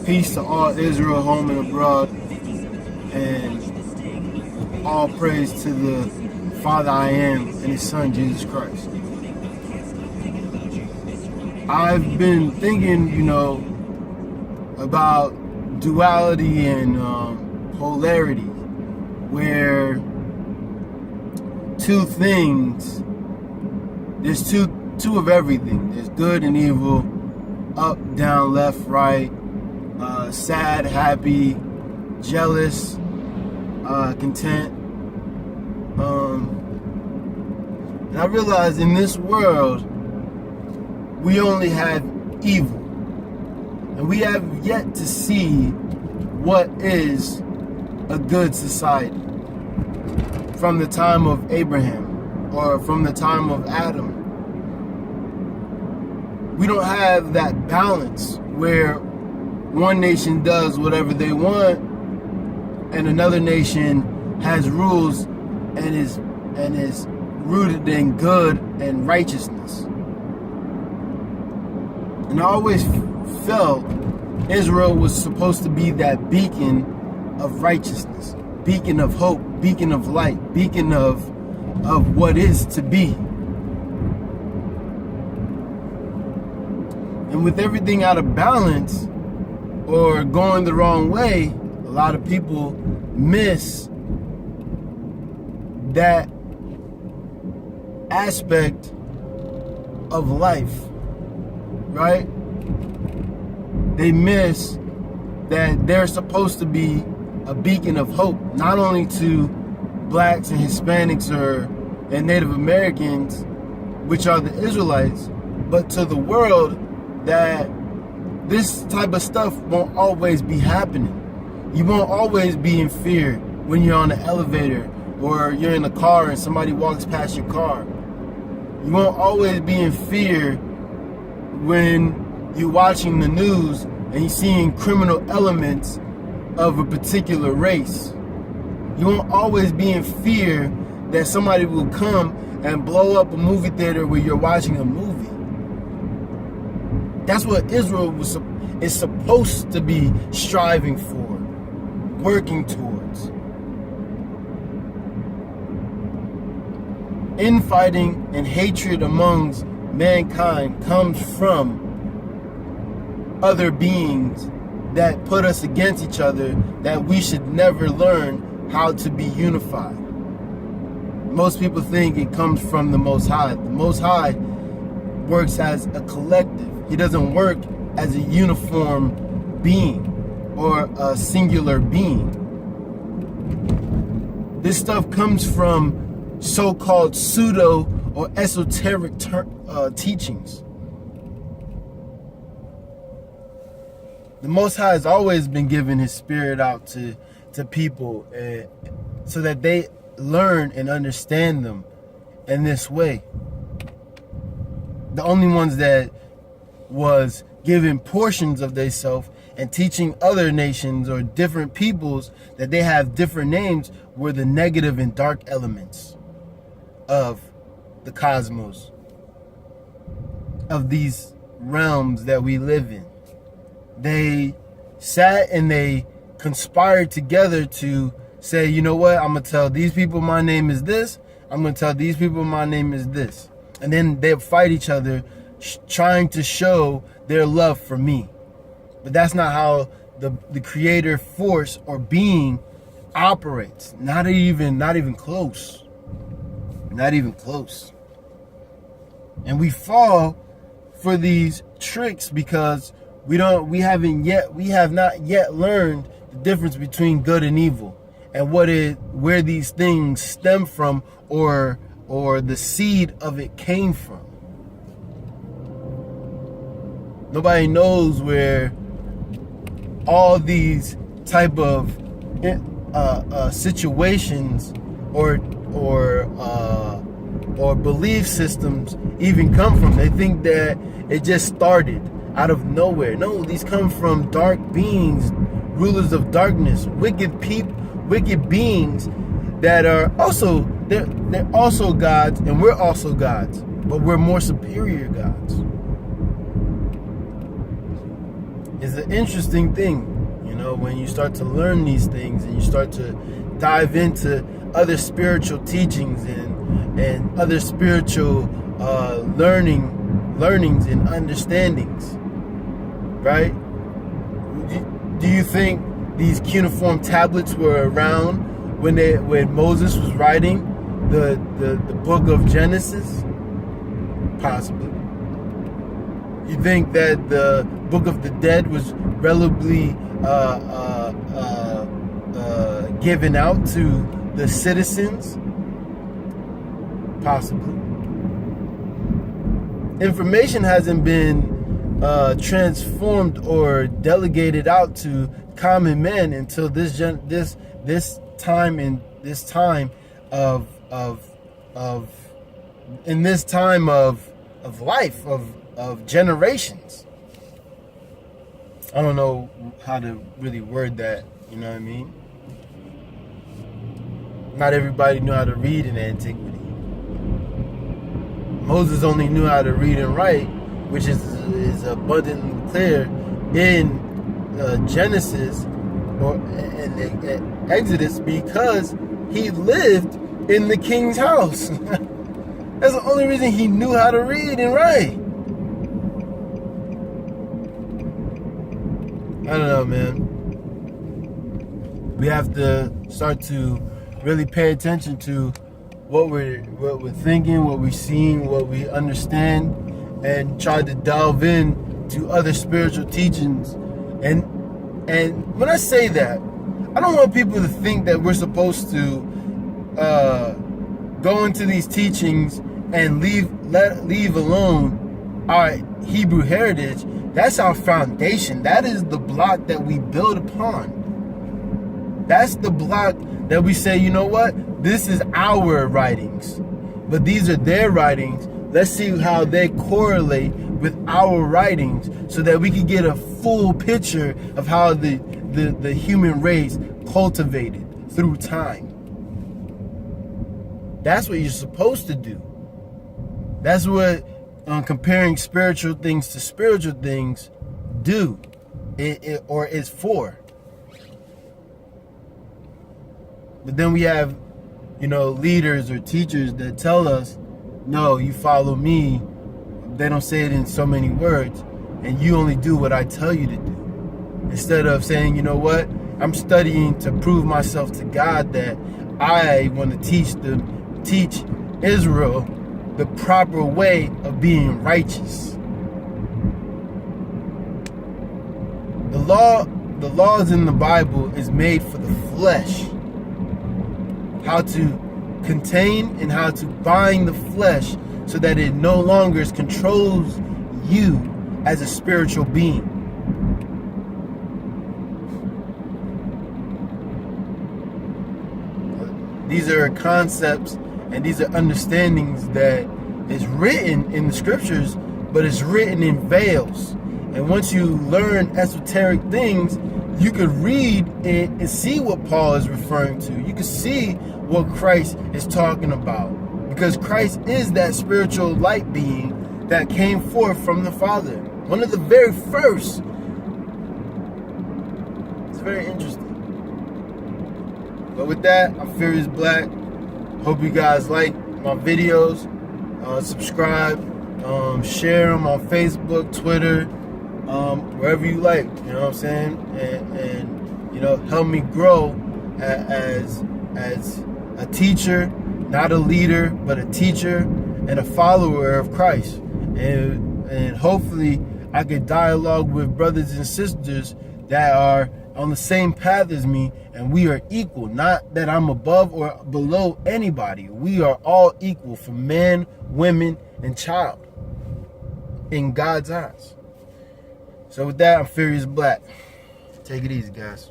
Peace to all Israel, home and abroad, and all praise to the Father I Am and His Son, Jesus Christ. I've been thinking, about duality and polarity, where two things, there's two of everything. There's good and evil, up, down, left, right, sad, happy, jealous, content. And I realized in this world, we only have evil. And we have yet to see what is a good society. From the time of Abraham or from the time of Adam. We don't have that balance where one nation does whatever they want and another nation has rules and is rooted in good and righteousness. And I always felt Israel was supposed to be that beacon of righteousness, beacon of hope, beacon of light, beacon of what is to be. And with everything out of balance or going the wrong way, a lot of people miss that aspect of life, right? They miss that they're supposed to be a beacon of hope, not only to blacks and Hispanics and Native Americans, which are the Israelites, but to the world, that this type of stuff won't always be happening. You won't always be in fear when you're on the elevator or you're in a car and somebody walks past your car. You won't always be in fear when you're watching the news and you're seeing criminal elements of a particular race. You won't always be in fear that somebody will come and blow up a movie theater where you're watching a movie. That's what Israel is supposed to be striving for, working towards. Infighting and hatred amongst mankind comes from other beings that put us against each other, that we should never learn how to be unified. Most people think it comes from the Most High. The Most High works as a collective. He doesn't work as a uniform being or a singular being. This stuff comes from so-called pseudo or esoteric teachings. The Most High has always been giving His Spirit out to people so that they learn and understand them in this way. The only ones that was giving portions of themselves and teaching other nations or different peoples that they have different names were the negative and dark elements of the cosmos, of these realms that we live in. They sat and they conspired together to say, you know what, I'm going to tell these people my name is this, I'm going to tell these people my name is this. And then they'll fight each other, trying to show their love for me. But that's not how the creator force or being operates. Not even close. Not even close. And we fall for these tricks because we have not yet learned the difference between good and evil and where these things stem from or the seed of it came from. Nobody knows where all these type of situations or belief systems even come from. They think that it just started out of nowhere. No, these come from dark beings, rulers of darkness, wicked beings that are also they're also gods, and we're also gods, but we're more superior gods. is an interesting thing. When you start to learn these things and you start to dive into other spiritual teachings and other spiritual learnings and understandings, right? Do you think these cuneiform tablets were around when Moses was writing the book of Genesis? Possibly. You think that the Book of the Dead was relatively given out to the citizens? Possibly. Information hasn't been transformed or delegated out to common men until this time of life of generations. I don't know how to really word that, you know what I mean? Not everybody knew how to read in antiquity. Moses only knew how to read and write, which is abundantly clear in Genesis or in Exodus, because he lived in the king's house. That's the only reason he knew how to read and write. I don't know, man. We have to start to really pay attention to what we're thinking, what we're seeing, what we understand, and try to delve in to other spiritual teachings. And when I say that, I don't want people to think that we're supposed to go into these teachings and leave alone our Hebrew heritage. That's our foundation. That is the block that we build upon. That's the block that we say, you know what? This is our writings, but these are their writings. Let's see how they correlate with our writings so that we can get a full picture of how the human race cultivated through time. That's what you're supposed to do. That's what comparing spiritual things to spiritual things do, or is for. But then we have, leaders or teachers that tell us, no, you follow me. They don't say it in so many words, and you only do what I tell you to do. Instead of saying, you know what, I'm studying to prove myself to God that I want to teach Israel the proper way of being righteous. The laws in the Bible is made for the flesh. How to contain and how to bind the flesh so that it no longer controls you as a spiritual being. These are concepts and these are understandings that is written in the scriptures, but it's written in veils. And once you learn esoteric things, you could read and see what Paul is referring to. You can see what Christ is talking about, because Christ is that spiritual light being that came forth from the Father. One of the very first. It's very interesting. But with that, I'm Furious Black. Hope you guys like my videos. Subscribe, share them on Facebook, Twitter, wherever you like. You know what I'm saying? And help me grow as a teacher, not a leader, but a teacher and a follower of Christ. And hopefully I could dialogue with brothers and sisters that are on the same path as me, and we are equal. Not that I'm above or below anybody. We are all equal, for man, women, and child, in God's eyes. So with that, I'm Furious Black. Take it easy, guys.